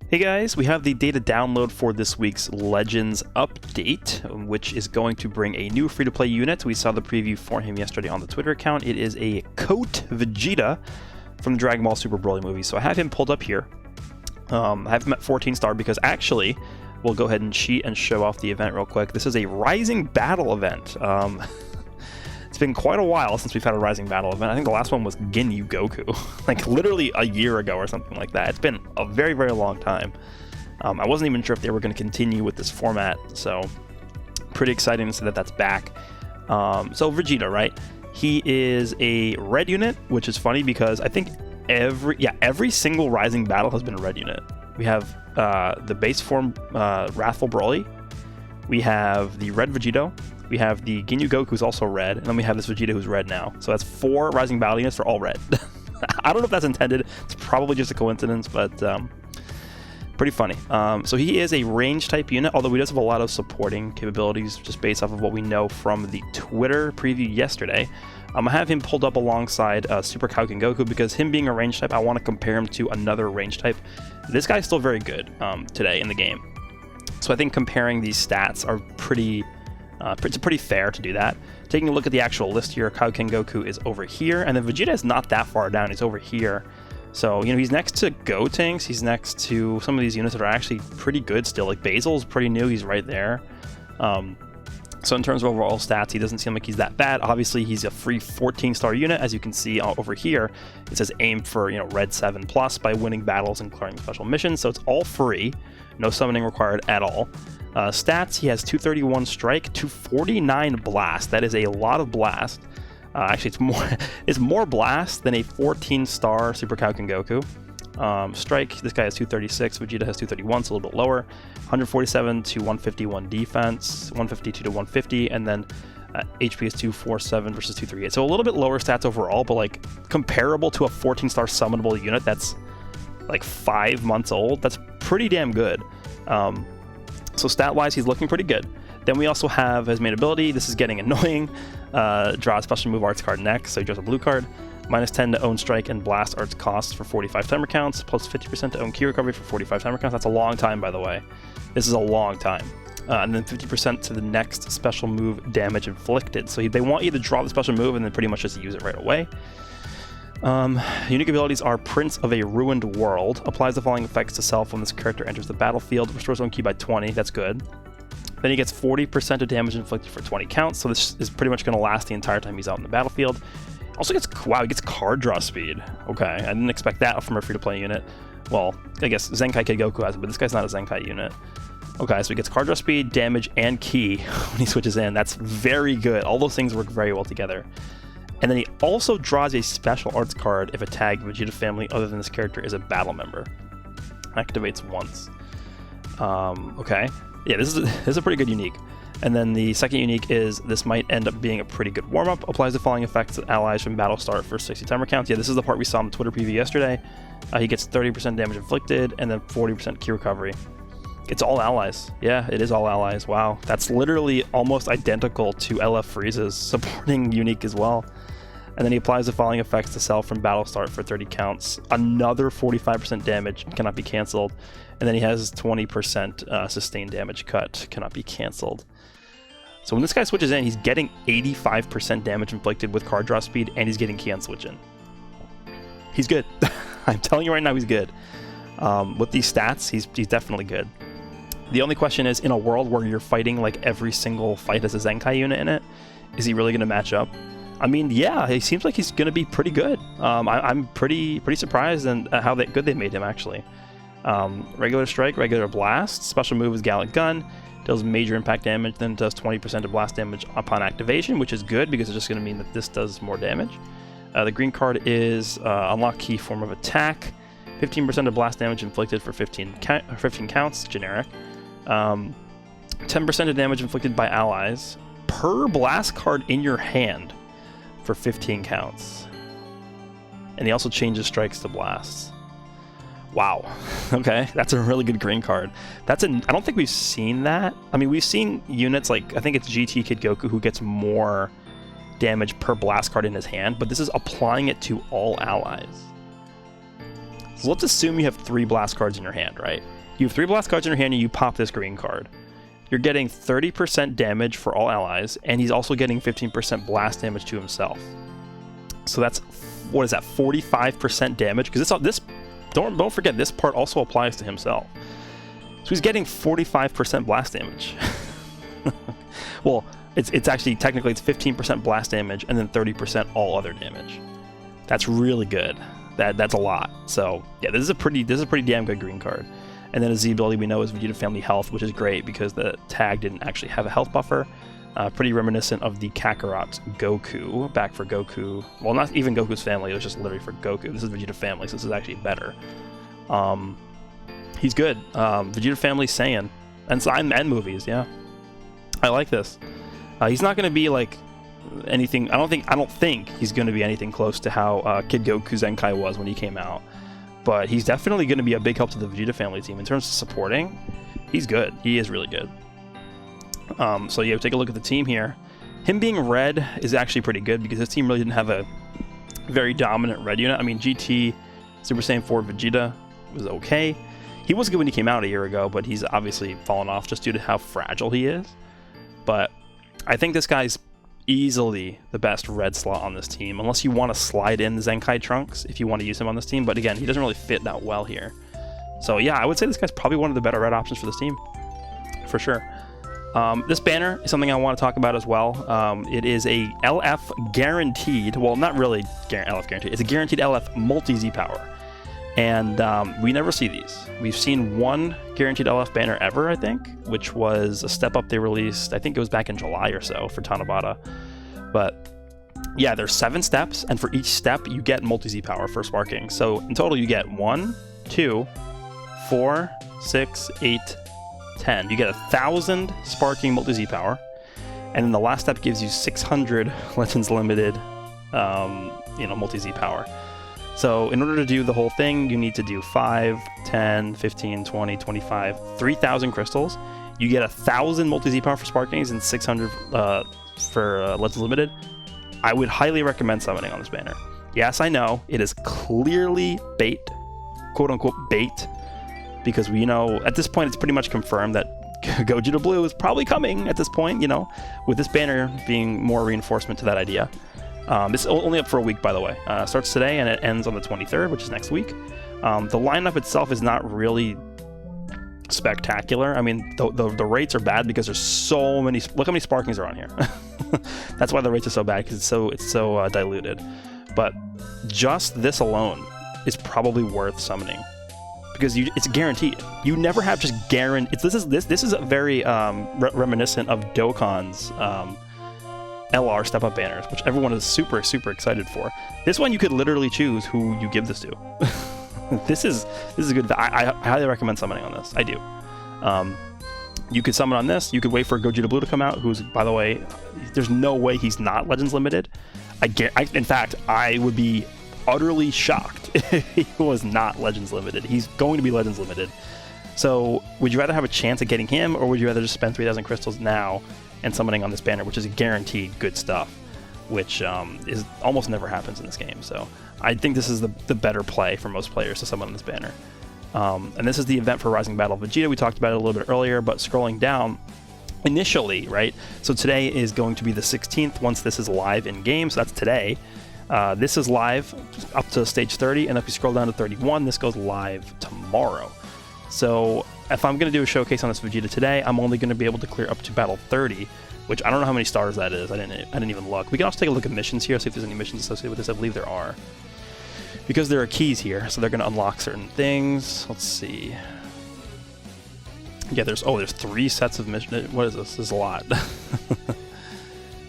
Hey guys, we have the data download for this week's Legends update, which is going to bring a new free-to-play unit. We saw the preview for him yesterday on the Twitter account. It is a Coat Vegeta from the Dragon Ball Super Broly movie. So I have him pulled up here. I have him at 14 star because actually, we'll go ahead and cheat and show off the event real quick. This is a Rising Battle event. It's been quite a while since we've had a Rising Battle event. I think the last one was Ginyu Goku, like literally a year ago or something like that. It's been a very, very long time. I wasn't even sure if they were going to continue with this format, so pretty exciting to see that that's back. So Vegeta, right? He is a red unit, which is funny because I think every single Rising Battle has been a red unit. We have the base form Wrathful Broly. We have the red Vegito. We have the Ginyu Goku, who's also red, and then we have this Vegeta who's red now. So that's 4 Rising Battle units. They're all red. I don't know if that's intended. It's probably just a coincidence, but pretty funny. So he is a range type unit, although he does have a lot of supporting capabilities just based off of what we know from the Twitter preview yesterday. I have him pulled up alongside Super Kaioken Goku because him being a range type, I want to compare him to another range type. This guy's still very good today in the game. So I think comparing these stats are it's pretty fair to do that. Taking a look at the actual list here, Kaioken Goku is over here, and then Vegeta is not that far down. He's over here. So, you know, he's next to Gotenks. He's next to some of these units that are actually pretty good still. Like Basil's pretty new. He's right there. So in terms of overall stats, he doesn't seem like he's that bad. Obviously, he's a free 14-star unit. As you can see over here, it says aim for, you know, red 7+ by winning battles and clearing special missions. So it's all free. No summoning required at all. Stats, he has 231 strike, 249 blast. That is a lot of blast. Actually, it's more blast than a 14-star Super Kaioken Goku. Strike, this guy has 236, Vegeta has 231, so a little bit lower. 147 to 151 defense, 152 to 150, and then HP is 247 versus 238. So a little bit lower stats overall, but like comparable to a 14-star summonable unit that's like 5 months old. That's pretty damn good. So stat-wise, he's looking pretty good. Then we also have his main ability. This is getting annoying. Draw a special move arts card next, so he draws a blue card. -10 to own strike and blast arts costs for 45 timer counts, plus 50% to own key recovery for 45 timer counts. That's a long time, by the way. This is a long time. And then 50% to the next special move damage inflicted. So they want you to draw the special move and then pretty much just use it right away. Unique abilities are Prince of a Ruined World. Applies the following effects to self when this character enters the battlefield. Restores own key by 20. That's good. Then he gets 40% of damage inflicted for 20 counts. So this is pretty much going to last the entire time he's out in the battlefield. Also gets, wow, he gets card draw speed. Okay, I didn't expect that from a free-to-play unit. Well, I guess Zenkai Kid Goku has it, but this guy's not a Zenkai unit. Okay, so he gets card draw speed, damage, and key when he switches in. That's very good. All those things work very well together. And then he also draws a special arts card if a tag Vegeta family other than this character is a battle member. Activates once. Okay. Yeah, this is a pretty good unique. And then the second unique is this might end up being a pretty good warm-up. Applies the following effects to allies from battle start for 60 timer counts. Yeah, this is the part we saw in the Twitter preview yesterday. He gets 30% damage inflicted and then 40% key recovery. It's all allies. Yeah, it is all allies. Wow. That's literally almost identical to LF Frieza's supporting unique as well. And then he applies the following effects to self from battle start for 30 counts. Another 45% damage cannot be canceled. And then he has 20% sustained damage cut, cannot be canceled. So when this guy switches in, he's getting 85% damage inflicted with card draw speed, and he's getting key on switch in. He's good. I'm telling you right now, he's good. With these stats, he's definitely good. The only question is, in a world where you're fighting like every single fight as a Zenkai unit in it, is he really going to match up? I mean, yeah, he seems like he's going to be pretty good. I'm pretty surprised at how good they made him, actually. Regular strike, regular blast. Special move is Gallant Gun. Deals major impact damage, then does 20% of blast damage upon activation, which is good because it's just going to mean that this does more damage. The green card is unlock key form of attack. 15% of blast damage inflicted for 15 counts, generic. 10% of damage inflicted by allies per blast card in your hand for 15 counts. And he also changes strikes to blasts. Wow. Okay, that's a really good green card. I don't think we've seen that. I mean, we've seen units like, I think it's GT Kid Goku who gets more damage per blast card in his hand, but this is applying it to all allies. So let's assume you have 3 blast cards in your hand, right? You have 3 blast cards in your hand and you pop this green card. You're getting 30% damage for all allies, and he's also getting 15% blast damage to himself. So that's, what is that, 45% damage? Because this don't forget, this part also applies to himself. So he's getting 45% blast damage. Well, it's actually, technically it's 15% blast damage and then 30% all other damage. That's really good. That's a lot. So yeah, this is a pretty damn good green card. And then a Z ability we know is Vegeta Family Health, which is great because the tag didn't actually have a health buffer. Pretty reminiscent of the Kakarot Goku, back for Goku. Well, not even Goku's family, it was just literally for Goku. This is Vegeta Family, so this is actually better. He's good. Vegeta Family Saiyan. And movies, yeah. I like this. He's not going to be like anything. I don't think he's going to be anything close to how Kid Goku Zenkai was when he came out. But he's definitely going to be a big help to the Vegeta Family team in terms of supporting. He's good. He is really good. So yeah, take a look at the team here. Him being red is actually pretty good because this team really didn't have a very dominant red unit. I mean, GT Super Saiyan 4 Vegeta was okay. He was good when he came out a year ago, but he's obviously fallen off just due to how fragile he is. But I think this guy's easily the best red slot on this team, unless you want to slide in Zenkai Trunks if you want to use him on this team. But again, he doesn't really fit that well here. So yeah, I would say this guy's probably one of the better red options for this team, for sure. This banner is something I want to talk about as well. It is a LF guaranteed, well, not really LF guaranteed, it's a guaranteed LF multi-Z power. And we never see these. We've seen one guaranteed LF banner ever, I think, which was a step up they released, I think it was back in July or so for Tanabata. But yeah, there's 7 steps, and for each step you get multi-Z power for sparking. So in total you get 1, 2, 4, 6, 8, 10. You get 1,000 sparking multi-Z power, and then the last step gives you 600 Legends Limited, multi-Z power. So in order to do the whole thing, you need to do 5, 10, 15, 20, 25, 3,000 crystals. You get 1,000 multi-Z power for sparkings and 600 for Legends Limited. I would highly recommend summoning on this banner. Yes, I know, it is clearly bait, quote-unquote bait, because we know at this point it's pretty much confirmed that Gogeta Blue is probably coming at this point, with this banner being more reinforcement to that idea. This is only up for a week, by the way. Starts today and it ends on the 23rd, which is next week. The lineup itself is not really spectacular. I mean, the rates are bad because there's so many. Look how many sparkings are on here. That's why the rates are so bad, because it's so diluted. But just this alone is probably worth summoning, because it's guaranteed. You never have just guaranteed. This is very reminiscent of Dokkan's LR step up banners, which everyone is super excited for. This one you could literally choose who you give this to. This is good. I highly recommend summoning on this. I do. You could summon on this. You could wait for Gogeta Blue to come out, who's, by the way, there's no way he's not Legends Limited. In fact, I would be utterly shocked if he was not Legends Limited. He's going to be Legends Limited. So would you rather have a chance at getting him, or would you rather just spend 3,000 crystals now and summoning on this banner, which is a guaranteed good stuff, which is almost never happens in this game? So I think this is the better play for most players to summon on this banner. And this is the event for Rising Battle Vegeta. We talked about it a little bit earlier, but scrolling down, initially, right? So today is going to be the 16th once this is live in game, so that's today. This is live up to stage 30, and if you scroll down to 31, this goes live tomorrow. So if I'm going to do a showcase on this Vegeta today, I'm only going to be able to clear up to battle 30, which I don't know how many stars that is. I didn't even look. We can also take a look at missions here, see if there's any missions associated with this. I believe there are, because there are keys here, so they're going to unlock certain things. Let's see. Yeah, there's 3 sets of missions. What is this? This is a lot.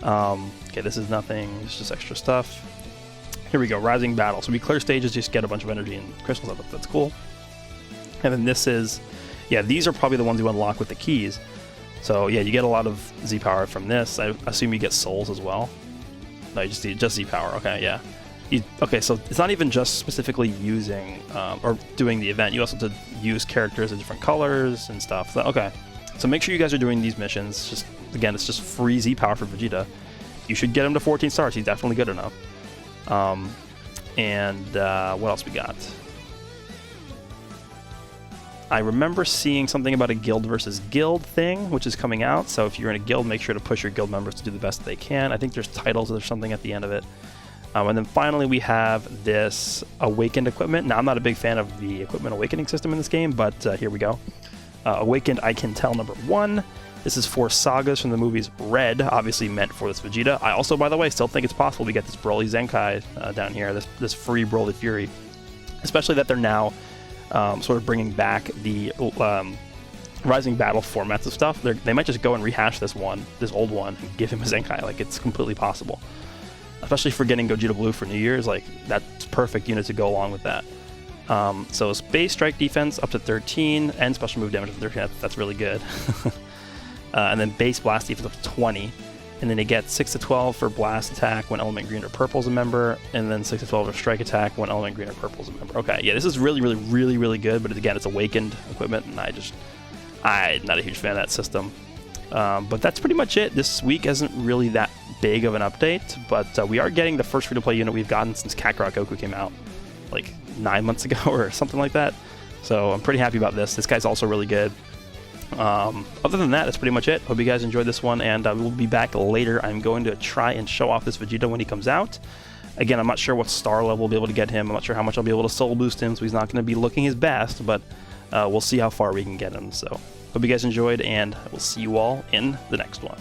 Okay, this is nothing. It's just extra stuff. Here we go, Rising Battle. So we clear stages, just get a bunch of energy and crystals. That's cool. And then this is, yeah, these are probably the ones you unlock with the keys. So yeah, you get a lot of Z power from this. I assume you get souls as well. No, you just Z power. Okay, yeah. Okay, so it's not even just specifically using or doing the event. You also have to use characters in different colors and stuff. Okay, so make sure you guys are doing these missions. Just again, it's just free Z power for Vegeta. You should get him to 14 stars. He's definitely good enough. And what else we got? I remember seeing something about a guild versus guild thing, which is coming out. So if you're in a guild, make sure to push your guild members to do the best they can. I think there's titles or something at the end of it. And then finally, we have this Awakened equipment. Now, I'm not a big fan of the equipment awakening system in this game, but here we go. Awakened I Can Tell #1. This is 4 sagas from the movies Red, obviously meant for this Vegeta. I also, by the way, still think it's possible to get this Broly Zenkai down here, this free Broly Fury. Especially that they're now sort of bringing back the Rising Battle formats of stuff. They might just go and rehash this old one, and give him a Zenkai. Like, it's completely possible. Especially for getting Gogeta Blue for New Year's, like, that's perfect unit to go along with that. So base strike defense up to 13, and special move damage up to 13. That's really good. And then base blast defense up to 20. And then it gets 6 to 12 for blast attack when element green or purple is a member, and then 6 to 12 for strike attack when element green or purple is a member. Okay, yeah, this is really, really, really, really good, but again, it's awakened equipment, and I'm not a huge fan of that system. But that's pretty much it. This week isn't really that big of an update, but we are getting the first free-to-play unit we've gotten since Kakarot Goku came out, like 9 months ago or something like that. So I'm pretty happy about this. This guy's also really good. Other than that, that's pretty much it. Hope you guys enjoyed this one, and we'll be back later. I'm going to try and show off this Vegeta when he comes out. Again, I'm not sure what star level we'll be able to get him. I'm not sure how much I'll be able to soul boost him, so he's not going to be looking his best, but we'll see how far we can get him. So hope you guys enjoyed, and we'll see you all in the next one.